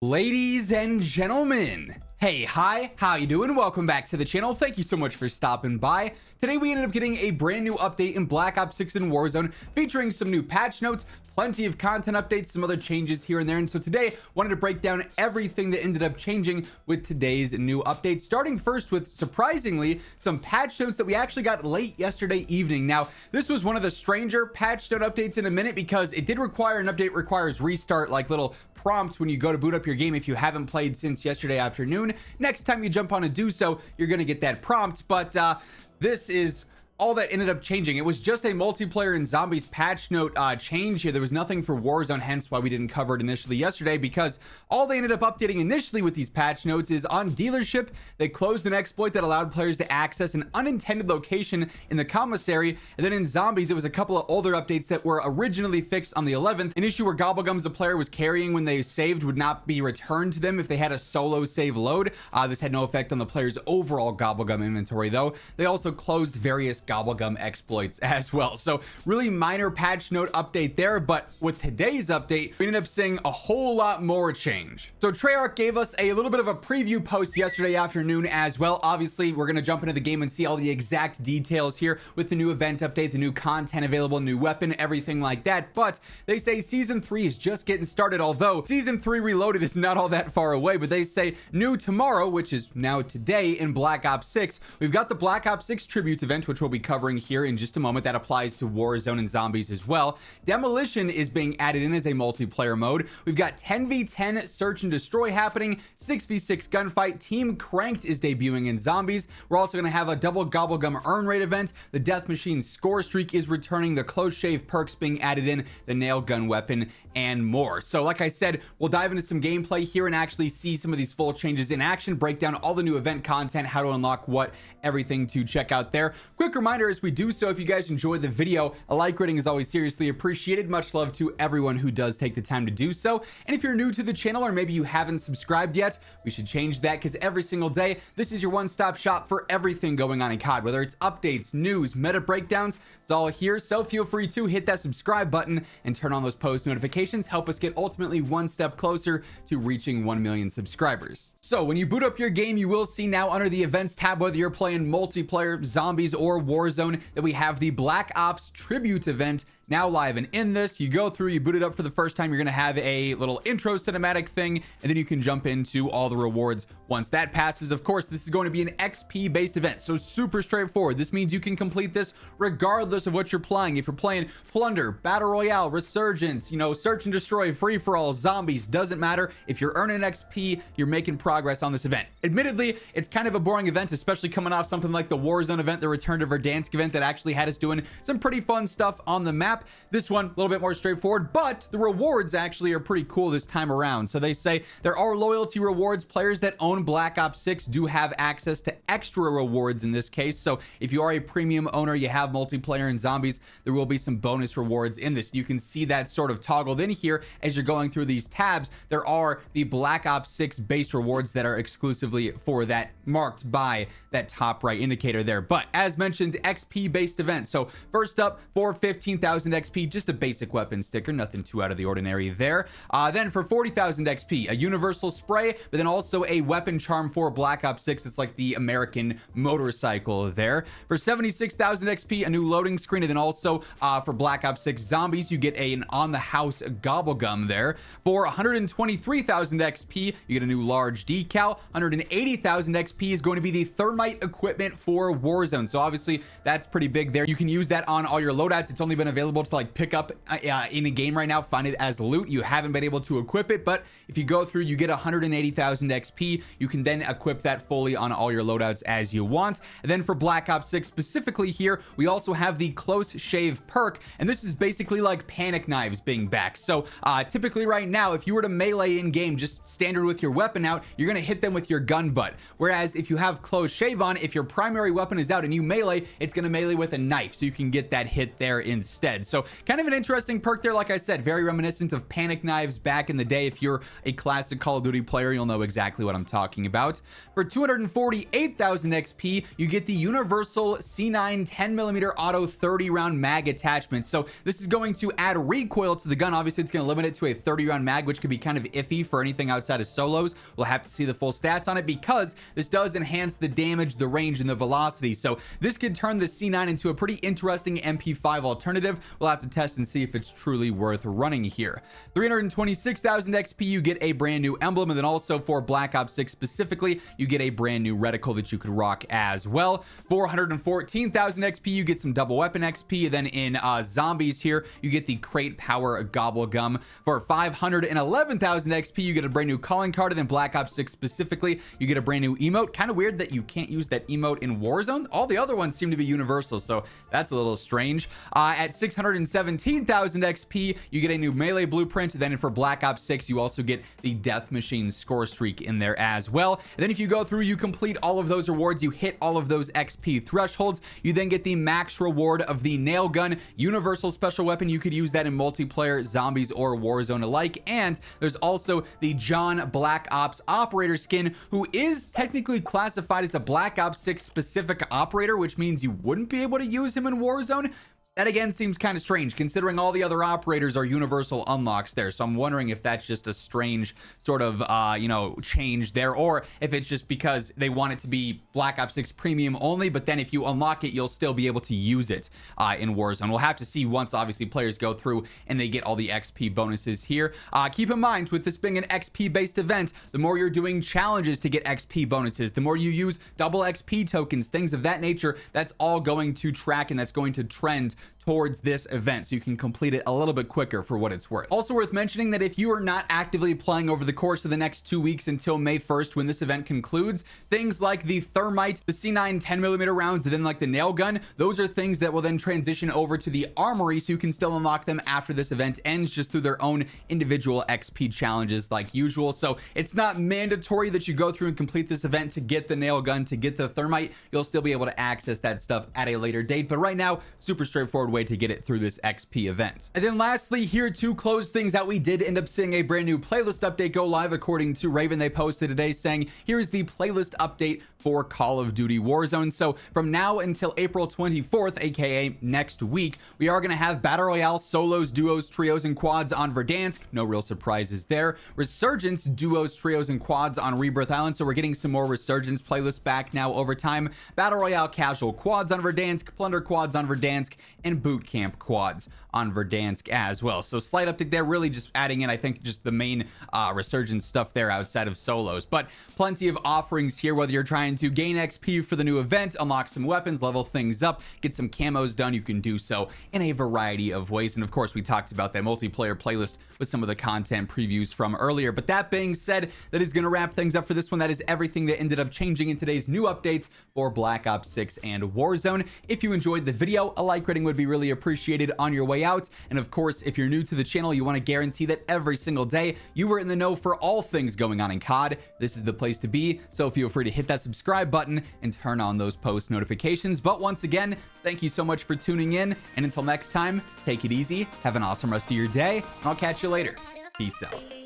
Ladies and gentlemen, hey, hi, how you doing? Welcome back to the channel. Thank you so much for stopping by. Today we ended up getting a brand new update in Black Ops 6 and Warzone featuring some new patch notes, plenty of content updates, some other changes here and there. And so today wanted to break down everything that ended up changing with today's new update, starting first with, surprisingly, some patch notes that we actually got late yesterday evening. Now, this was one of the stranger patch note updates in a minute because it did require an update, requires restart, like little prompts when you go to boot up your game if you haven't played since yesterday afternoon. Next time you jump on and do so, you're going to get that prompt. But this is all that ended up changing. It was just a multiplayer and zombies patch note change here. There was nothing for Warzone, hence why we didn't cover it initially yesterday, because all they ended up updating initially with these patch notes is on dealership, they closed an exploit that allowed players to access an unintended location in the commissary. And then in zombies, it was a couple of older updates that were originally fixed on the 11th. An issue where gobblegums a player was carrying when they saved would not be returned to them if they had a solo save load. This had no effect on the player's overall gobblegum inventory, though. They also closed various gobblegum exploits as well. So really minor patch note update there, but with today's update, we ended up seeing a whole lot more change. So Treyarch gave us a little bit of a preview post yesterday afternoon as well. Obviously, we're going to jump into the game and see all the exact details here with the new event update, the new content available, new weapon, everything like that. But they say Season 3 is just getting started, although Season 3 Reloaded is not all that far away, but they say new tomorrow, which is now today in Black Ops 6, we've got the Black Ops 6 tribute event, which we'll be covering here in just a moment. That applies to Warzone and zombies as well. Demolition is being added in as a multiplayer mode. We've got 10v10 search and destroy happening, 6v6 gunfight. Team Cranked is debuting in zombies. We're also going to have a double gobblegum earn rate event. The death machine score streak is returning, the close shave perks being added in, the nail gun weapon, and more. So like I said, we'll dive into some gameplay here and actually see some of these full changes in action, break down all the new event content, how to unlock what, everything to check out there. Quick reminder as we do so, if you guys enjoyed the video, a like rating is always seriously appreciated. Much love to everyone who does take the time to do so. And if you're new to the channel, or maybe you haven't subscribed yet, we should change that, because every single day this is your one-stop shop for everything going on in COD, whether it's updates, news, meta breakdowns. It's all here, so feel free to hit that subscribe button and turn on those post notifications. Help us get ultimately one step closer to reaching 1 million subscribers. So when you boot up your game, you will see now under the events tab, whether you're playing multiplayer, zombies, or Warzone, that we have the Black Ops tribute event now live. And in this, you go through, you boot it up for the first time, you're going to have a little intro cinematic thing, and then you can jump into all the rewards once that passes. Of course, this is going to be an XP based event, so super straightforward. This means you can complete this regardless of what you're playing. If you're playing Plunder, Battle Royale, Resurgence, search and destroy, free for all, zombies, doesn't matter. If you're earning XP, you're making progress on this event. Admittedly, it's kind of a boring event, especially coming off something like the Warzone event, the Return to Verdansk event that actually had us doing some pretty fun stuff on the map. This one a little bit more straightforward, but the rewards actually are pretty cool this time around. So they say there are loyalty rewards. Players that own Black Ops 6 do have access to extra rewards in this case. So if you are a premium owner, you have multiplayer and zombies, there will be some bonus rewards in this. You can see that sort of toggled in here as you're going through these tabs. There are the Black Ops 6 base rewards that are exclusively for that, marked by that top right indicator there. But as mentioned, XP based event. So first up, for 15,000 XP, just a basic weapon sticker, nothing too out of the ordinary there. Then for 40,000 XP, a universal spray, but then also a weapon charm for Black Ops 6. It's like the American motorcycle there. For 76,000 XP, a new loading screen, and then also for Black Ops 6 zombies, you get an on the house gobblegum there. For 123,000 XP, you get a new large decal. 180,000 XP is going to be the thermite equipment for Warzone. So obviously that's pretty big there. You can use that on all your loadouts. It's only been available to like pick up in a game right now, find it as loot. You haven't been able to equip it, but if you go through, you get 180,000 XP. You can then equip that fully on all your loadouts as you want. And then for Black Ops 6 specifically here, we also have the close shave perk, and this is basically like panic knives being back. So typically right now, if you were to melee in game, just standard with your weapon out, you're going to hit them with your gun butt. Whereas if you have close shave on, if your primary weapon is out and you melee, it's going to melee with a knife, so you can get that hit there instead. instead. So kind of an interesting perk there. Like I said, very reminiscent of panic knives back in the day. If you're a classic Call of Duty player, you'll know exactly what I'm talking about. For 248,000 XP, you get the universal C9 10mm auto 30 round mag attachment. So this is going to add recoil to the gun. Obviously it's going to limit it to a 30 round mag, which could be kind of iffy for anything outside of solos. We'll have to see the full stats on it, because this does enhance the damage, the range, and the velocity. So this could turn the C9 into a pretty interesting MP5 alternative. We'll have to test and see if it's truly worth running here. 326,000 XP, you get a brand new emblem, and then also for Black Ops 6 specifically, you get a brand new reticle that you could rock as well. 414,000 XP, you get some double weapon XP. Then in zombies here, you get the crate power gobble gum. For 511,000 XP, you get a brand new calling card, and then Black Ops 6 specifically, you get a brand new emote. Kind of weird that you can't use that emote in Warzone. All the other ones seem to be universal, so that's a little strange. At 617,000 XP, you get a new melee blueprint. Then for Black Ops 6, you also get the death machine score streak in there as well. And then if you go through, you complete all of those rewards, you hit all of those XP thresholds, you then get the max reward of the nail gun universal special weapon. You could use that in multiplayer, zombies, or Warzone alike. And there's also the John Black Ops operator skin, who is technically classified as a Black Ops 6 specific operator, which means you wouldn't be able to use him in Warzone. That again seems kind of strange, considering all the other operators are universal unlocks there. So I'm wondering if that's just a strange sort of, change there, or if it's just because they want it to be Black Ops 6 premium only, but then if you unlock it, you'll still be able to use it in Warzone. We'll have to see once, obviously, players go through and they get all the XP bonuses here. Keep in mind, with this being an XP-based event, the more you're doing challenges to get XP bonuses, the more you use double XP tokens, things of that nature, that's all going to track and that's going to trend towards this event, so you can complete it a little bit quicker for what it's worth. Also worth mentioning that if you are not actively playing over the course of the next 2 weeks until May 1st, when this event concludes, things like the thermite, the C9 10mm rounds, and then like the nail gun, those are things that will then transition over to the armory, so you can still unlock them after this event ends, just through their own individual XP challenges like usual. So it's not mandatory that you go through and complete this event to get the nail gun, to get the thermite. You'll still be able to access that stuff at a later date, but right now, super straightforward way to get it through this XP event. And then lastly, here to close things out, we did end up seeing a brand new playlist update go live. According to Raven, they posted today saying, here's the playlist update for Call of Duty Warzone. So from now until April 24th, aka next week, we are going to have Battle Royale solos, duos, trios, and quads on Verdansk. No real surprises there. Resurgence duos, trios, and quads on Rebirth Island. So we're getting some more Resurgence playlists back now over time. Battle Royale casual quads on Verdansk, Plunder quads on Verdansk, and Boot Camp quads on Verdansk as well. So slight update there, really just adding in, I think, just the main Resurgence stuff there outside of solos. But plenty of offerings here, whether you're trying to gain XP for the new event, unlock some weapons, level things up, get some camos done, you can do so in a variety of ways. And of course, we talked about that multiplayer playlist with some of the content previews from earlier. But that being said, that is going to wrap things up for this one. That is everything that ended up changing in today's new updates for Black Ops 6 and Warzone. If you enjoyed the video, a like rating would be really appreciated on your way out. And of course, if you're new to the channel, you want to guarantee that every single day you are in the know for all things going on in COD, this is the place to be. So feel free to hit that subscribe button and turn on those post notifications. But once again, thank you so much for tuning in, and until next time, take it easy, have an awesome rest of your day, and I'll catch you later. Peace out.